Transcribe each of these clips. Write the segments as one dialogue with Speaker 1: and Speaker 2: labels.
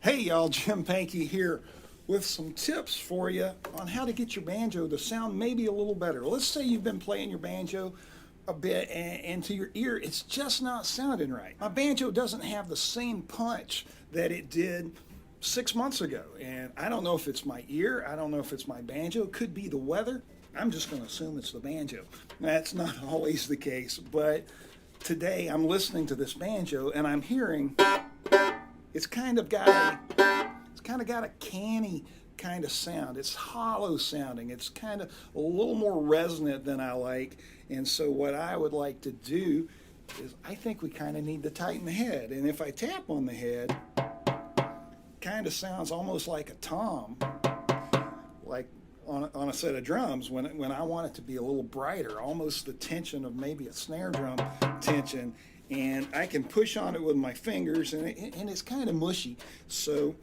Speaker 1: Hey y'all, Jim Pankey here with some tips for you on how to get your banjo to sound maybe a little better. Let's say you've been playing your banjo a bit and to your ear it's just not sounding right. My banjo doesn't have the same punch that it did 6 months ago, and I don't know if it's my ear, I don't know if it's my banjo, it could be the weather. I'm just going to assume it's the banjo. That's not always the case, but today I'm listening to this banjo and I'm hearing it's kind of got a canny kind of sound. It's hollow sounding. It's kind of a little more resonant than I like. And so what I would like to do is I think we kind of need to tighten the head. And if I tap on the head, kind of sounds almost like a tom, like on a set of drums when I want it to be a little brighter, almost the tension of maybe a snare drum tension. And I can push on it with my fingers, and it's kind of mushy. So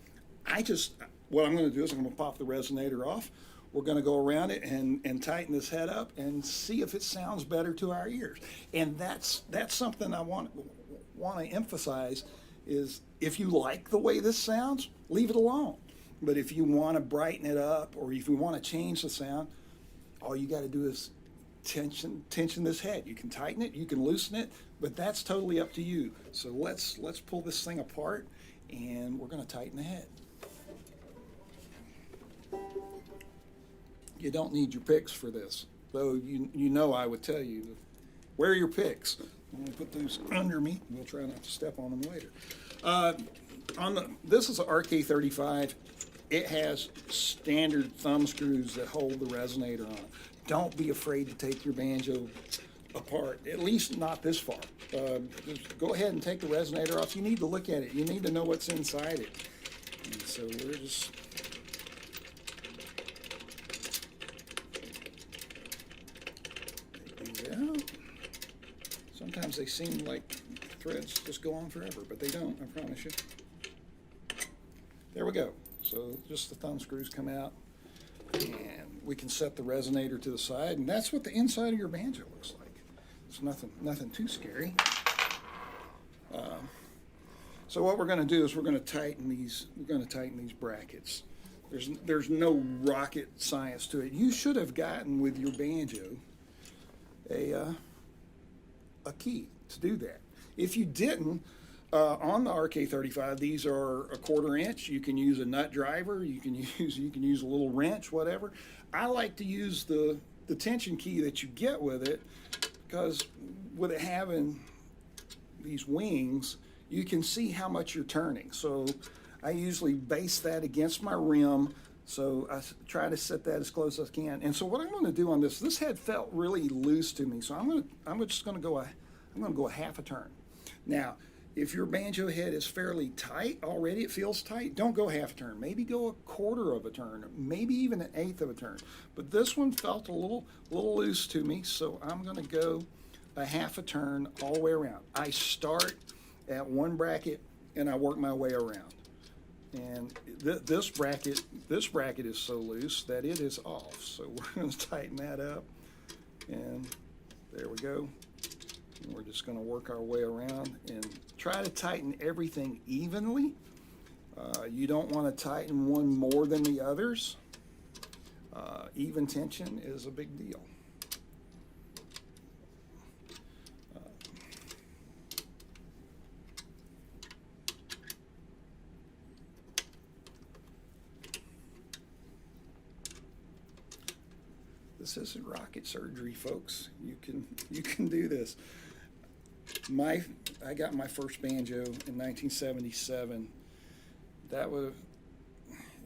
Speaker 1: what I'm going to do is I'm going to pop the resonator off. We're going to go around it and tighten this head up and see if it sounds better to our ears. And that's something I want to emphasize is if you like the way this sounds, leave it alone. But if you want to brighten it up or if you want to change the sound, all you got to do is tension this head. You can tighten it, you can loosen it, but that's totally up to you. So let's pull this thing apart and we're going to tighten the head. You don't need your picks for this, though you know I would tell you, wear your picks. I'm going to put those under me. We'll try not to step on them later. This is an RK35. It has standard thumb screws that hold the resonator on. Don't be afraid to take your banjo apart, at least not this far. Just go ahead and take the resonator off. You need to look at it. You need to know what's inside it. And so we're just take these out. Sometimes they seem like threads just go on forever, but they don't, I promise you. There we go. So just the thumb screws come out. And we can set the resonator to the side, and that's what the inside of your banjo looks like. It's nothing too scary. So what we're going to do is we're going to tighten these. We're going to tighten these brackets. There's no rocket science to it. You should have gotten with your banjo a key to do that. If you didn't, on the RK35, these are a 1/4 inch. You can use a nut driver. You can use a little wrench, whatever. I like to use the tension key that you get with it because with it having these wings, you can see how much you're turning. So I usually base that against my rim. So I try to set that as close as I can. And so what I'm going to do on this head felt really loose to me. So I'm just going to go a half a turn. Now, if your banjo head is fairly tight already, it feels tight, don't go half a turn. Maybe go a 1/4 of a turn, maybe even an 1/8 of a turn. But this one felt a little loose to me, so I'm going to go a half a turn all the way around. I start at one bracket and I work my way around. And this bracket is so loose that it is off. So we're going to tighten that up, and there we go. And we're just going to work our way around and try to tighten everything evenly. You don't want to tighten one more than the others. Even tension is a big deal. This isn't rocket surgery, folks. You can do this. I got my first banjo in 1977. And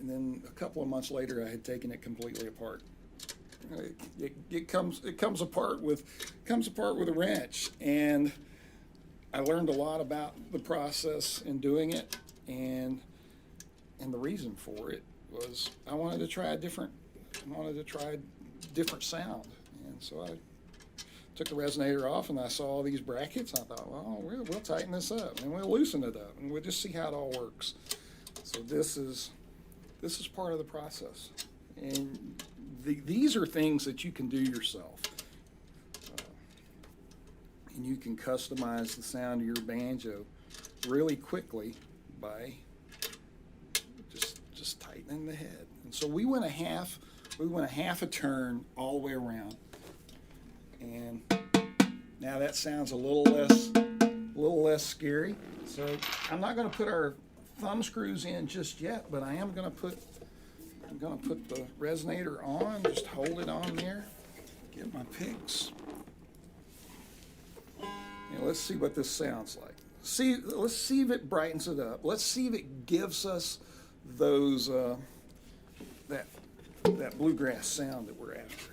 Speaker 1: then a couple of months later, I had taken it completely apart. It comes apart with a wrench, and I learned a lot about the process in doing it. And And the reason for it was I wanted to try a different sound. And so I took the resonator off and I saw all these brackets. I thought, well, we'll tighten this up and we'll loosen it up and we'll just see how it all works. So this is part of the process. And these are things that you can do yourself. And you can customize the sound of your banjo really quickly by just tightening the head. And so we went a half a turn all the way around. And now that sounds a little less scary. So I'm not going to put our thumb screws in just yet, but I am going to put the resonator on. Just hold it on there. Get my picks. And let's see what this sounds like. Let's see if it brightens it up. Let's see if it gives us those that bluegrass sound that we're after.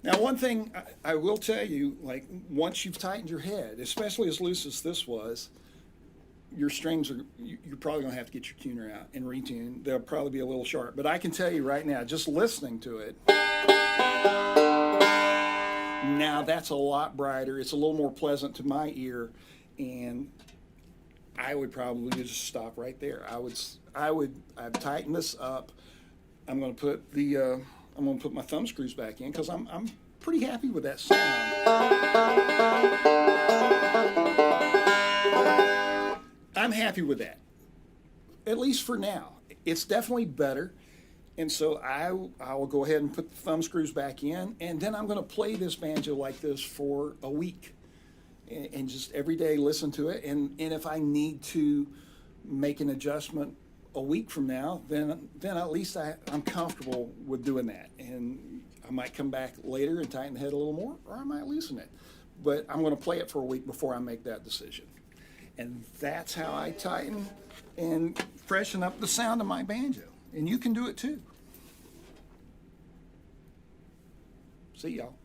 Speaker 1: Now, one thing I will tell you, like once you've tightened your head, especially as loose as this was, your strings you're probably going to have to get your tuner out and retune. They'll probably be a little sharp. But I can tell you right now, just listening to it, now that's a lot brighter. It's a little more pleasant to my ear, and I would probably just stop right there. I'd tighten this up. I'm going to put my thumb screws back in because I'm pretty happy with that sound. I'm happy with that, at least for now. It's definitely better, and so I will go ahead and put the thumb screws back in, and then I'm going to play this banjo like this for a week, and just every day listen to it, and if I need to make an adjustment a week from now, then at least I'm comfortable with doing that, and I might come back later and tighten the head a little more, or I might loosen it, but I'm going to play it for a week before I make that decision. And that's how I tighten and freshen up the sound of my banjo. And you can do it too. See y'all.